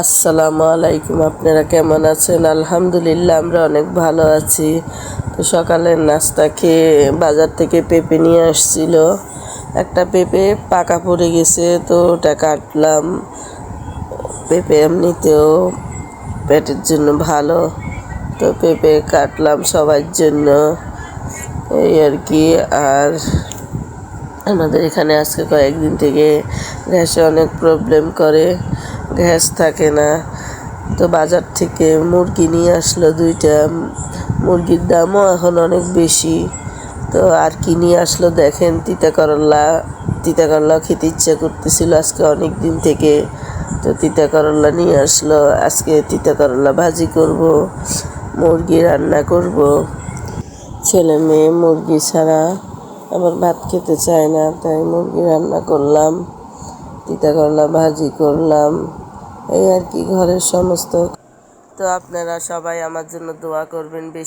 আসসালামু আলাইকুম। আপনারা কেমন আছেন? আলহামদুলিল্লাহ, আমরা অনেক ভালো আছি। তো সকালের নাস্তা খেয়ে বাজার থেকে পেঁপে নিয়ে আসছিল। একটা পেঁপে পাকা পড়ে গেছে, তো ওটা কাটলাম। পেঁপে এমনিতেও পেটের জন্য ভালো, তো পেঁপে কাটলাম সবার জন্য, এই আর কি। আর আমাদের এখানে আজকে কয়েকদিন থেকে গ্যাসে অনেক প্রবলেম করে, গ্যাস থাকে না। তো বাজার থেকে মুরগি নিয়ে আসলো 2টা। মুরগির দামও এখন অনেক বেশি। তো আর কি নিয়ে আসলো দেখেন, তিতা করলা খেতে ইচ্ছা করতেছিল আজকে অনেক দিন থেকে। তো তিতা করলা নিয়ে আসলো, আজকে তিতা করলা ভাজি করব, মুরগি রান্না করব। ছেলে মেয়ে মুরগি ছাড়া আবার ভাত খেতে চায় না, তাই মুরগি রান্না করলাম, তিতা করলা ভাজি করলাম, এই আর কি ঘরের সমস্ত। তো আপনারা সবাই আমার জন্য দোয়া করবেন।